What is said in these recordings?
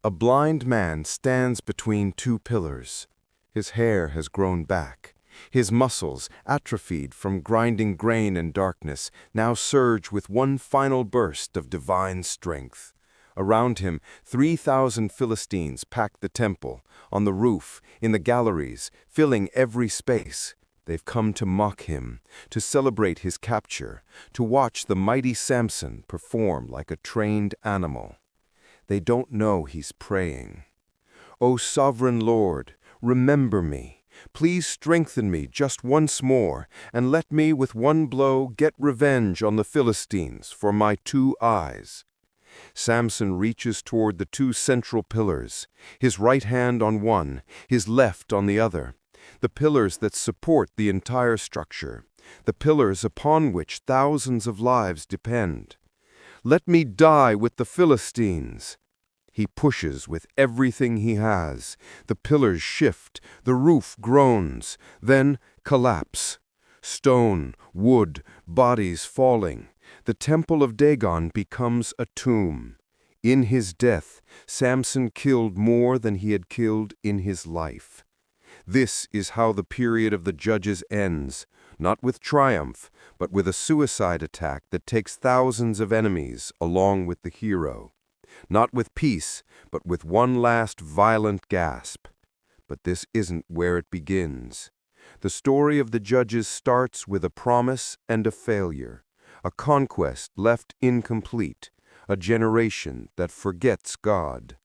A blind man stands between two pillars. His hair has grown back. His muscles, atrophied from grinding grain and darkness, now surge with one final burst of divine strength. Around him, 3,000 Philistines pack the temple, on the roof, in the galleries, filling every space. They've come to mock him, to celebrate his capture, to watch the mighty Samson perform like a trained animal. They don't know he's praying. "O sovereign Lord, remember me. Please strengthen me just once more, and let me with one blow get revenge on the Philistines for my 2 eyes." Samson reaches toward the 2 central pillars, his right hand on one, his left on the other, the pillars that support the entire structure, the pillars upon which thousands of lives depend. "Let me die with the Philistines." He pushes with everything he has. The pillars shift, the roof groans, then collapse. Stone, wood, bodies falling. The temple of Dagon becomes a tomb. In his death, Samson killed more than he had killed in his life. This is how the period of the judges ends, not with triumph, but with a suicide attack that takes thousands of enemies along with the hero. Not with peace, but with one last violent gasp. But this isn't where it begins. The story of the judges starts with a promise and a failure, a conquest left incomplete, a generation that forgets God.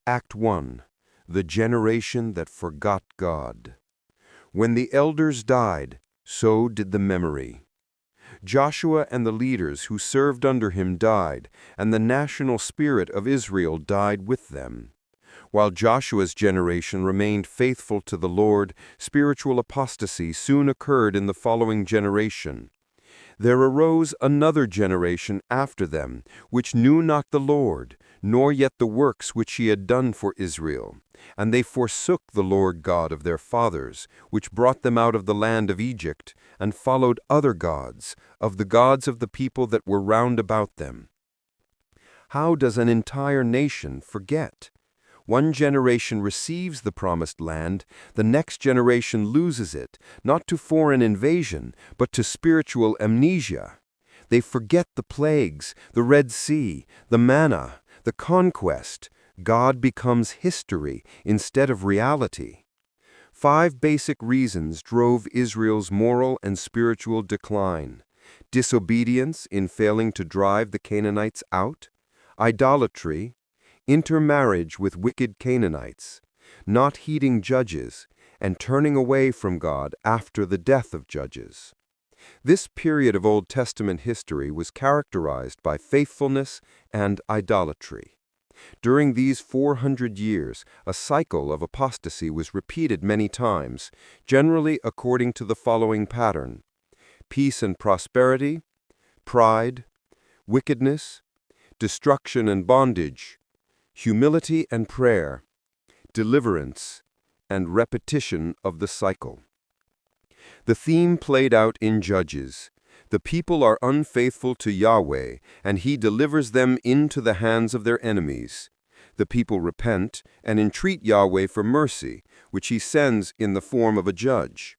Act 1. The generation that forgot God. When the elders died, so did the memory. Joshua and the leaders who served under him died, and the national spirit of Israel died with them. While Joshua's generation remained faithful to the Lord, spiritual apostasy soon occurred in the following generation. There arose another generation after them, which knew not the Lord, nor yet the works which he had done for Israel. And they forsook the Lord God of their fathers, which brought them out of the land of Egypt, and followed other gods, of the gods of the people that were round about them. How does an entire nation forget? One generation receives the promised land, the next generation loses it, not to foreign invasion, but to spiritual amnesia. They forget the plagues, the Red Sea, the manna, the conquest. God becomes history instead of reality. 5 basic reasons drove Israel's moral and spiritual decline: disobedience in failing to drive the Canaanites out, idolatry, intermarriage with wicked Canaanites, not heeding judges, and turning away from God after the death of judges. This period of Old Testament history was characterized by faithfulness and idolatry. During these 400 years, a cycle of apostasy was repeated many times, generally according to the following pattern: peace and prosperity, pride, wickedness, destruction and bondage, humility and prayer, deliverance, and repetition of the cycle. The theme played out in Judges. The people are unfaithful to Yahweh, and he delivers them into the hands of their enemies. The people repent and entreat Yahweh for mercy, which he sends in the form of a judge.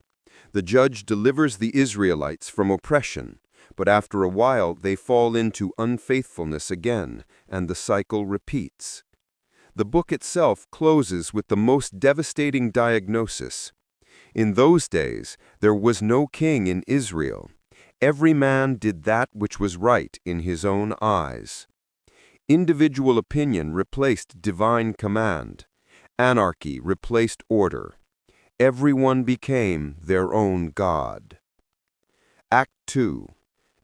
The judge delivers the Israelites from oppression, but after a while they fall into unfaithfulness again, and the cycle repeats. The book itself closes with the most devastating diagnosis. In those days, there was no king in Israel. Every man did that which was right in his own eyes. Individual opinion replaced divine command. Anarchy replaced order. Everyone became their own god. Act 2.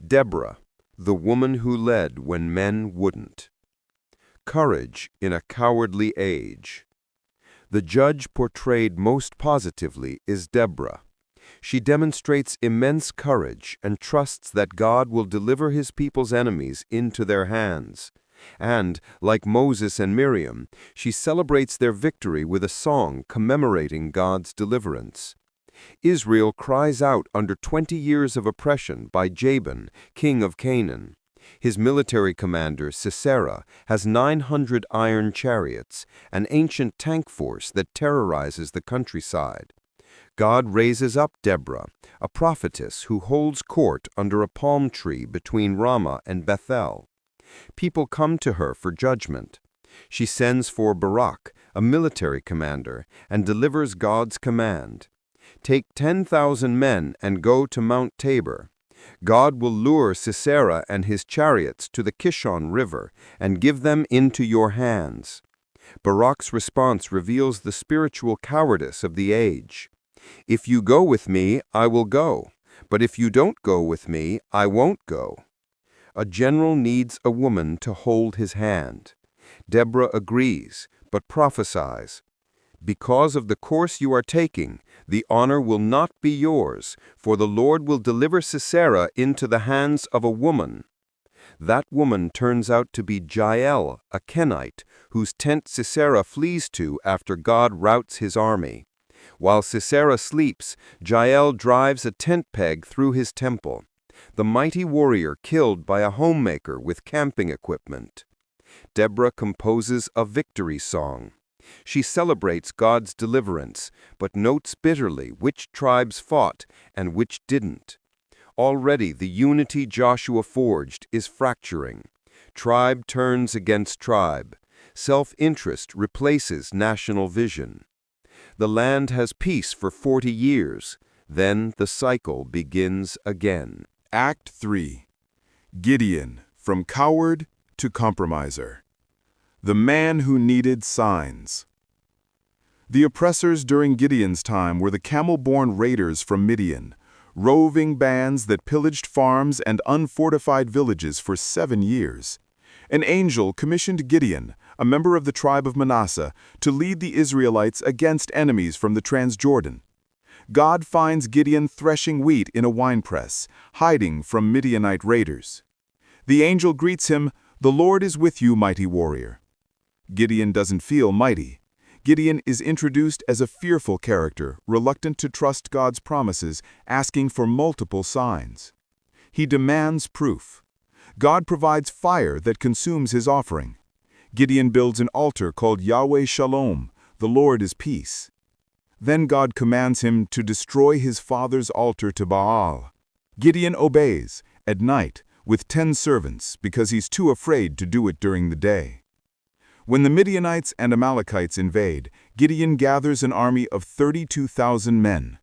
Deborah, the woman who led when men wouldn't. Courage in a cowardly age. The judge portrayed most positively is Deborah. She demonstrates immense courage and trusts that God will deliver his people's enemies into their hands. And, like Moses and Miriam, she celebrates their victory with a song commemorating God's deliverance. Israel cries out under 20 years of oppression by Jabin, king of Canaan. His military commander, Sisera, has 900 iron chariots, an ancient tank force that terrorizes the countryside. God raises up Deborah, a prophetess who holds court under a palm tree between Ramah and Bethel. People come to her for judgment. She sends for Barak, a military commander, and delivers God's command. Take 10,000 men and go to Mount Tabor. God will lure Sisera and his chariots to the Kishon River and give them into your hands. Barak's response reveals the spiritual cowardice of the age. If you go with me, I will go, but if you don't go with me, I won't go. A general needs a woman to hold his hand. Deborah agrees, but prophesies. Because of the course you are taking, the honor will not be yours, for the Lord will deliver Sisera into the hands of a woman. That woman turns out to be Jael, a Kenite, whose tent Sisera flees to after God routs his army. While Sisera sleeps, Jael drives a tent peg through his temple. The mighty warrior killed by a homemaker with camping equipment. Deborah composes a victory song. She celebrates God's deliverance, but notes bitterly which tribes fought and which didn't. Already the unity Joshua forged is fracturing. Tribe turns against tribe. Self-interest replaces national vision. The land has peace for 40 years. Then the cycle begins again. Act 3. Gideon, from coward to compromiser. The man who needed signs. The oppressors during Gideon's time were the camel-born raiders from Midian, roving bands that pillaged farms and unfortified villages for 7 years. An angel commissioned Gideon, a member of the tribe of Manasseh, to lead the Israelites against enemies from the Transjordan. God finds Gideon threshing wheat in a winepress, hiding from Midianite raiders. The angel greets him, "The Lord is with you, mighty warrior." Gideon doesn't feel mighty. Gideon is introduced as a fearful character, reluctant to trust God's promises, asking for multiple signs. He demands proof. God provides fire that consumes his offering. Gideon builds an altar called Yahweh Shalom, the Lord is peace. Then God commands him to destroy his father's altar to Baal. Gideon obeys, at night, with 10 servants, because he's too afraid to do it during the day. When the Midianites and Amalekites invade, Gideon gathers an army of 32,000 men.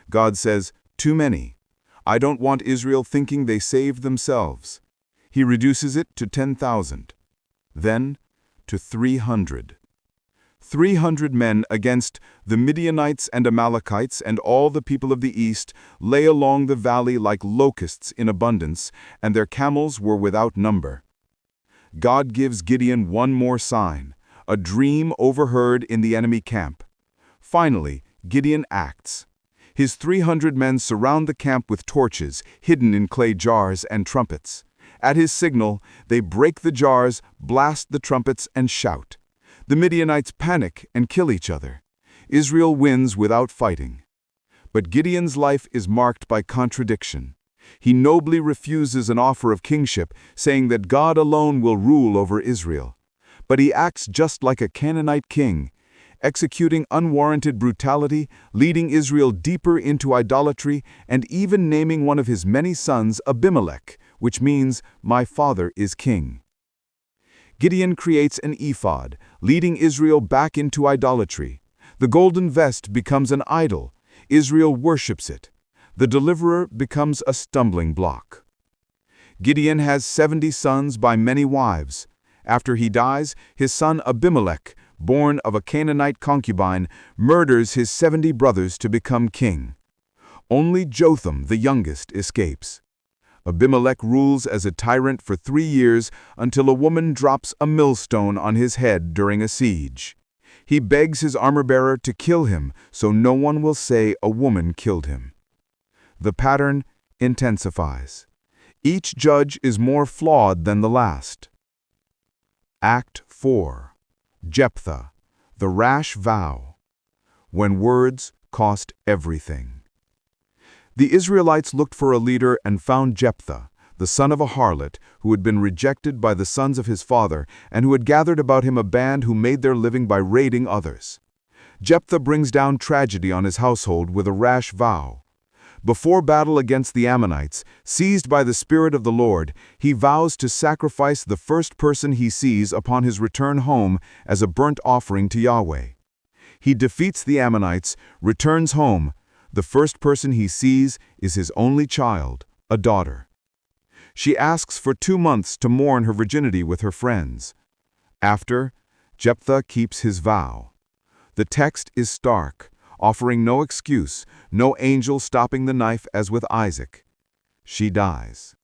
God says, "Too many. I don't want Israel thinking they saved themselves." He reduces it to 10,000. Then to 300. 300 men against the Midianites and Amalekites and all the people of the east lay along the valley like locusts in abundance, and their camels were without number. God gives Gideon one more sign, a dream overheard in the enemy camp. Finally, Gideon acts. His 300 men surround the camp with torches, hidden in clay jars and trumpets. At his signal, they break the jars, blast the trumpets, and shout. The Midianites panic and kill each other. Israel wins without fighting. But Gideon's life is marked by contradiction. He nobly refuses an offer of kingship, saying that God alone will rule over Israel. But he acts just like a Canaanite king, executing unwarranted brutality, leading Israel deeper into idolatry, and even naming one of his many sons Abimelech, which means, "My father is king." Gideon creates an ephod, leading Israel back into idolatry. The golden vest becomes an idol. Israel worships it. The deliverer becomes a stumbling block. Gideon has 70 sons by many wives. After he dies, his son Abimelech, born of a Canaanite concubine, murders his 70 brothers to become king. Only Jotham, the youngest, escapes. Abimelech rules as a tyrant for 3 years until a woman drops a millstone on his head during a siege. He begs his armor-bearer to kill him so no one will say a woman killed him. The pattern intensifies. Each judge is more flawed than the last. Act 4. Jephthah, the rash vow. When words cost everything. The Israelites looked for a leader and found Jephthah, the son of a harlot, who had been rejected by the sons of his father, and who had gathered about him a band who made their living by raiding others. Jephthah brings down tragedy on his household with a rash vow. Before battle against the Ammonites, seized by the Spirit of the Lord, he vows to sacrifice the first person he sees upon his return home as a burnt offering to Yahweh. He defeats the Ammonites, returns home. The first person he sees is his only child, a daughter. She asks for 2 months to mourn her virginity with her friends. After, Jephthah keeps his vow. The text is stark, offering no excuse, no angel stopping the knife as with Isaac. She dies.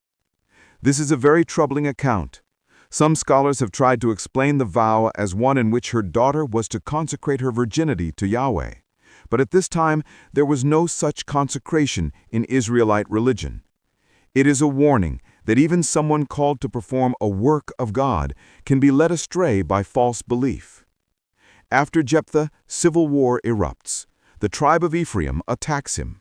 This is a very troubling account. Some scholars have tried to explain the vow as one in which her daughter was to consecrate her virginity to Yahweh. But at this time, there was no such consecration in Israelite religion. It is a warning that even someone called to perform a work of God can be led astray by false belief. After Jephthah, civil war erupts. The tribe of Ephraim attacks him.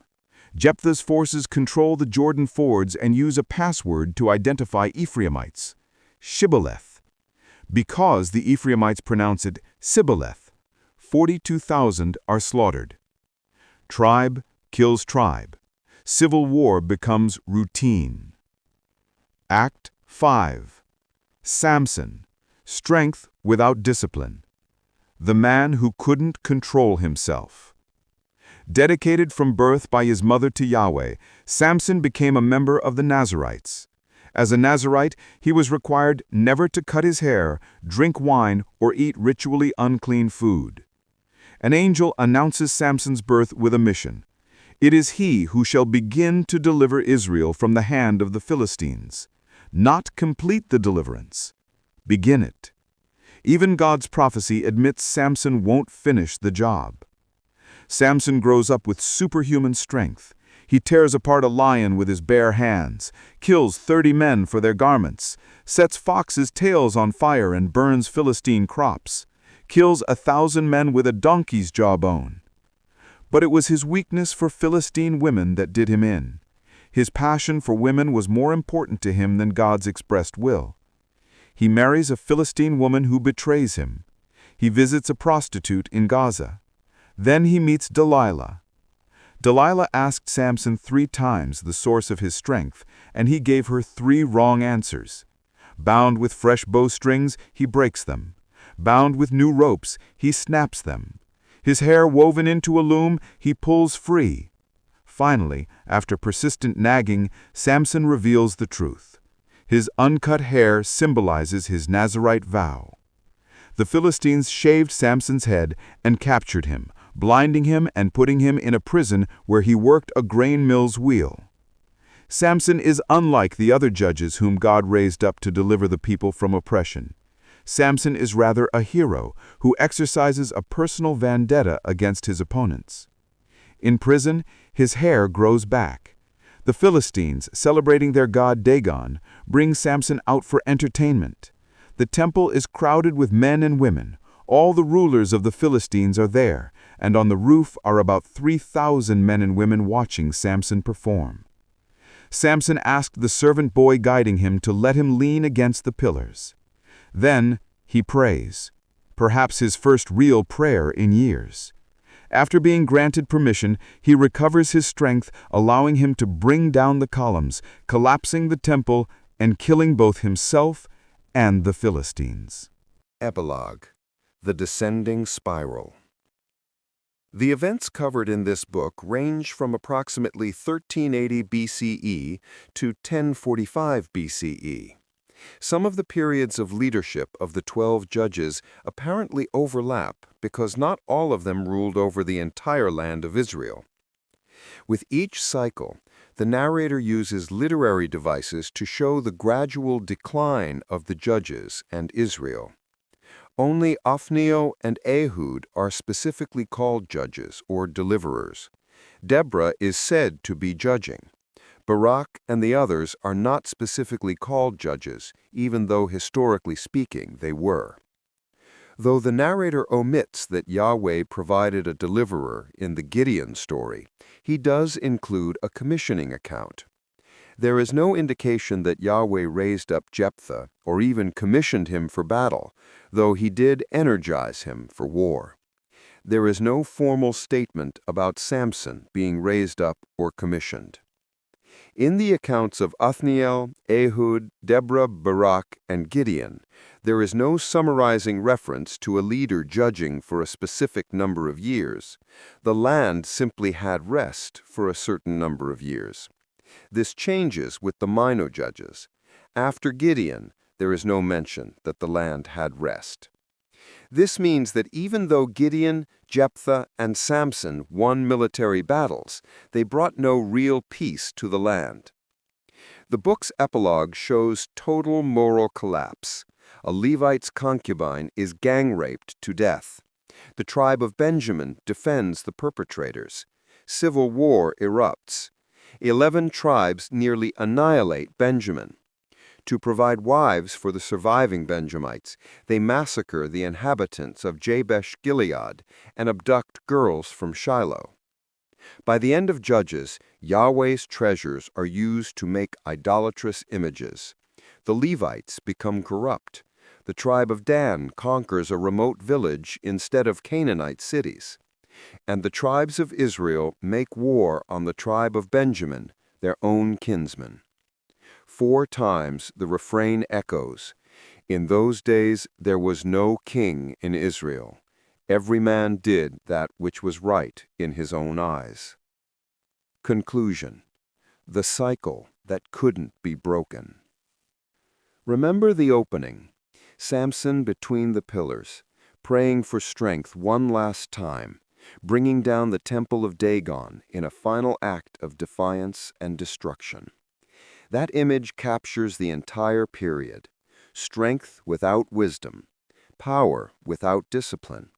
Jephthah's forces control the Jordan fords and use a password to identify Ephraimites, Shibboleth. Because the Ephraimites pronounce it Sibboleth, 42,000 are slaughtered. Tribe kills tribe. Civil war becomes routine. Act 5. Samson, strength without discipline. The man who couldn't control himself. Dedicated from birth by his mother to Yahweh, Samson became a member of the Nazarites. As a Nazarite, he was required never to cut his hair, drink wine, or eat ritually unclean food. An angel announces Samson's birth with a mission. It is he who shall begin to deliver Israel from the hand of the Philistines. Not complete the deliverance. Begin it. Even God's prophecy admits Samson won't finish the job. Samson grows up with superhuman strength. He tears apart a lion with his bare hands, kills 30 men for their garments, sets foxes' tails on fire and burns Philistine crops, kills 1,000 men with a donkey's jawbone. But it was his weakness for Philistine women that did him in. His passion for women was more important to him than God's expressed will. He marries a Philistine woman who betrays him. He visits a prostitute in Gaza. Then he meets Delilah. Delilah asked Samson 3 times the source of his strength, and he gave her 3 wrong answers. Bound with fresh bowstrings, he breaks them. Bound with new ropes, he snaps them. His hair woven into a loom, he pulls free. Finally, after persistent nagging, Samson reveals the truth. His uncut hair symbolizes his Nazarite vow. The Philistines shaved Samson's head and captured him, blinding him and putting him in a prison where he worked a grain mill's wheel. Samson is unlike the other judges whom God raised up to deliver the people from oppression. Samson is rather a hero who exercises a personal vendetta against his opponents. In prison, his hair grows back. The Philistines, celebrating their god Dagon, bring Samson out for entertainment. The temple is crowded with men and women. All the rulers of the Philistines are there, and on the roof are about 3,000 men and women watching Samson perform. Samson asked the servant boy guiding him to let him lean against the pillars. Then he prays, perhaps his first real prayer in years. After being granted permission, he recovers his strength, allowing him to bring down the columns, collapsing the temple and killing both himself and the Philistines. Epilogue: The Descending Spiral. The events covered in this book range from approximately 1380 BCE to 1045 BCE. Some of the periods of leadership of the 12 judges apparently overlap because not all of them ruled over the entire land of Israel. With each cycle, the narrator uses literary devices to show the gradual decline of the judges and Israel. Only Othniel and Ehud are specifically called judges or deliverers. Deborah is said to be judging. Barak and the others are not specifically called judges, even though historically speaking they were. Though the narrator omits that Yahweh provided a deliverer in the Gideon story, he does include a commissioning account. There is no indication that Yahweh raised up Jephthah or even commissioned him for battle, though he did energize him for war. There is no formal statement about Samson being raised up or commissioned. In the accounts of Othniel, Ehud, Deborah, Barak, and Gideon, there is no summarizing reference to a leader judging for a specific number of years. The land simply had rest for a certain number of years. This changes with the minor judges. After Gideon, there is no mention that the land had rest. This means that even though Gideon, Jephthah, and Samson won military battles, they brought no real peace to the land. The book's epilogue shows total moral collapse. A Levite's concubine is gang-raped to death. The tribe of Benjamin defends the perpetrators. Civil war erupts. 11 tribes nearly annihilate Benjamin. To provide wives for the surviving Benjamites, they massacre the inhabitants of Jabesh-Gilead and abduct girls from Shiloh. By the end of Judges, Yahweh's treasures are used to make idolatrous images. The Levites become corrupt. The tribe of Dan conquers a remote village instead of Canaanite cities. And the tribes of Israel make war on the tribe of Benjamin, their own kinsman. 4 times the refrain echoes, "In those days there was no king in Israel. Every man did that which was right in his own eyes." Conclusion: the cycle that couldn't be broken. Remember the opening. Samson between the pillars, praying for strength one last time, bringing down the temple of Dagon in a final act of defiance and destruction. That image captures the entire period: strength without wisdom, power without discipline,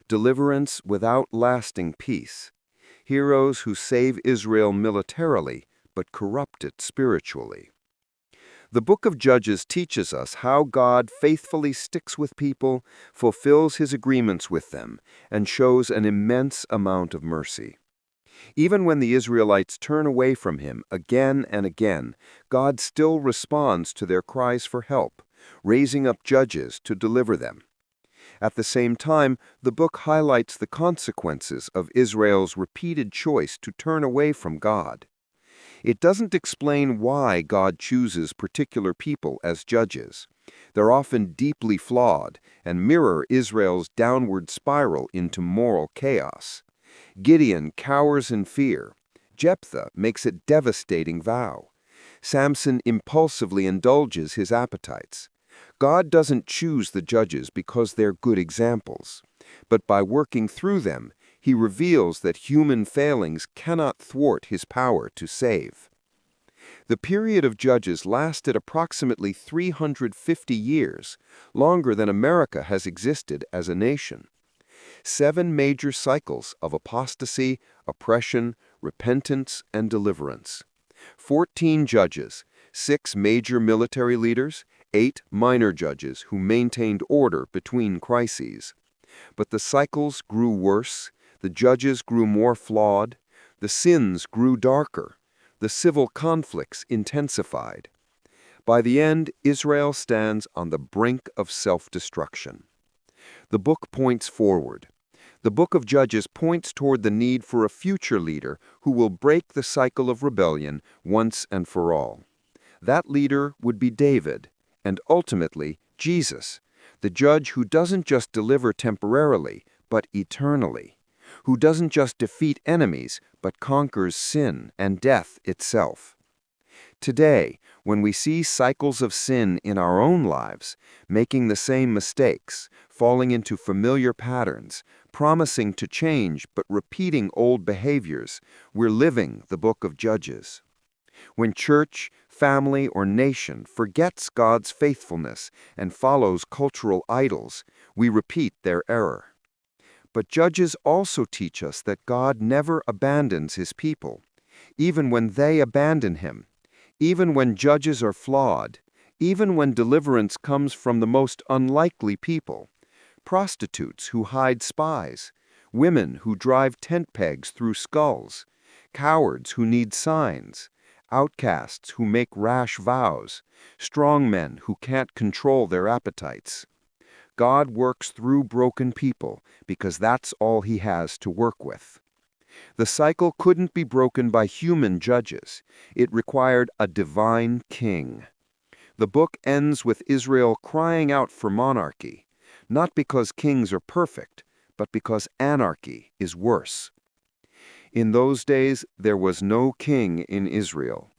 deliverance without lasting peace, heroes who save Israel militarily but corrupt it spiritually. The book of Judges teaches us how God faithfully sticks with people, fulfills his agreements with them, and shows an immense amount of mercy. Even when the Israelites turn away from him again and again, God still responds to their cries for help, raising up judges to deliver them. At the same time, the book highlights the consequences of Israel's repeated choice to turn away from God. It doesn't explain why God chooses particular people as judges. They're often deeply flawed and mirror Israel's downward spiral into moral chaos. Gideon cowers in fear. Jephthah makes a devastating vow. Samson impulsively indulges his appetites. God doesn't choose the judges because they're good examples, but by working through them, he reveals that human failings cannot thwart his power to save. The period of Judges lasted approximately 350 years, longer than America has existed as a nation. 7 major cycles of apostasy, oppression, repentance, and deliverance. 14 judges, 6 major military leaders, 8 minor judges who maintained order between crises. But the cycles grew worse, the judges grew more flawed, the sins grew darker, the civil conflicts intensified. By the end, Israel stands on the brink of self-destruction. The book points forward. The book of Judges points toward the need for a future leader who will break the cycle of rebellion once and for all. That leader would be David, and ultimately Jesus, the judge who doesn't just deliver temporarily, but eternally, who doesn't just defeat enemies, but conquers sin and death itself. Today, when we see cycles of sin in our own lives, making the same mistakes, falling into familiar patterns, promising to change but repeating old behaviors, we're living the book of Judges. When church, family, or nation forgets God's faithfulness and follows cultural idols, we repeat their error. But Judges also teach us that God never abandons his people, even when they abandon him, even when judges are flawed, even when deliverance comes from the most unlikely people: prostitutes who hide spies, women who drive tent pegs through skulls, cowards who need signs, outcasts who make rash vows, strong men who can't control their appetites. God works through broken people because that's all he has to work with. The cycle couldn't be broken by human judges. It required a divine king. The book ends with Israel crying out for monarchy, not because kings are perfect, but because anarchy is worse. In those days, there was no king in Israel.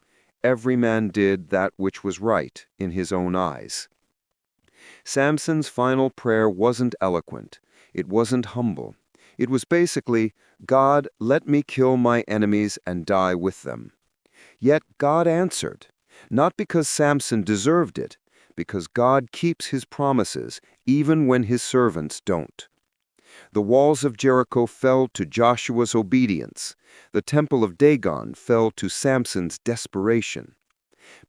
Every man did that which was right in his own eyes. Samson's final prayer wasn't eloquent. It wasn't humble. It was basically, God, let me kill my enemies and die with them. Yet God answered, not because Samson deserved it, because God keeps his promises even when his servants don't. The walls of Jericho fell to Joshua's obedience. The temple of Dagon fell to Samson's desperation.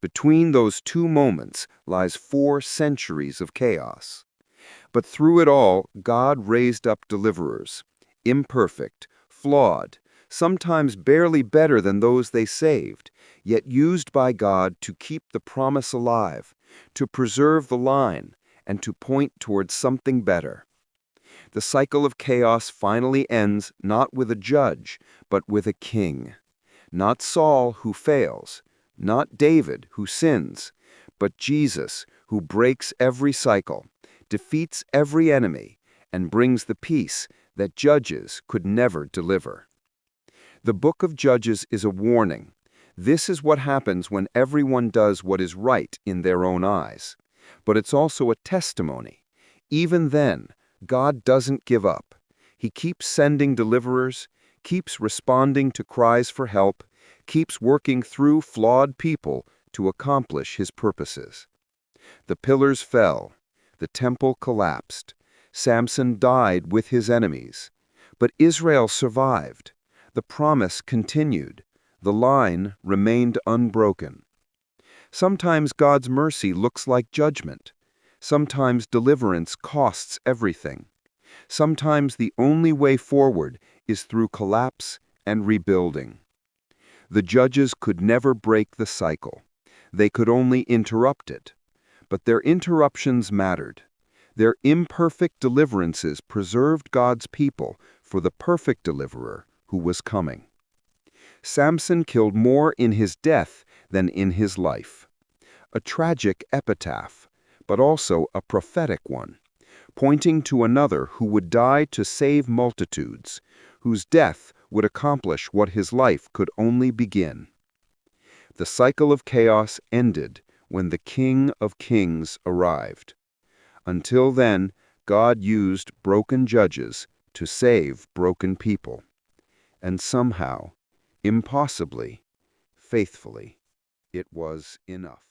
Between those two moments lies 4 centuries of chaos. But through it all, God raised up deliverers, imperfect, flawed, sometimes barely better than those they saved, yet used by God to keep the promise alive, to preserve the line, and to point towards something better. The cycle of chaos finally ends not with a judge, but with a king. Not Saul, who fails, not David, who sins, but Jesus, who breaks every cycle, defeats every enemy, and brings the peace that judges could never deliver. The book of Judges is a warning. This is what happens when everyone does what is right in their own eyes. But it's also a testimony. Even then, God doesn't give up. He keeps sending deliverers, keeps responding to cries for help, keeps working through flawed people to accomplish his purposes. The pillars fell. The temple collapsed. Samson died with his enemies. But Israel survived. The promise continued. The line remained unbroken. Sometimes God's mercy looks like judgment. Sometimes deliverance costs everything. Sometimes the only way forward is through collapse and rebuilding. The judges could never break the cycle. They could only interrupt it. But their interruptions mattered. Their imperfect deliverances preserved God's people for the perfect deliverer who was coming. Samson killed more in his death than in his life. A tragic epitaph, but also a prophetic one, pointing to another who would die to save multitudes, whose death would accomplish what his life could only begin. The cycle of chaos ended when the King of Kings arrived. Until then, God used broken judges to save broken people. And somehow, impossibly, faithfully, it was enough.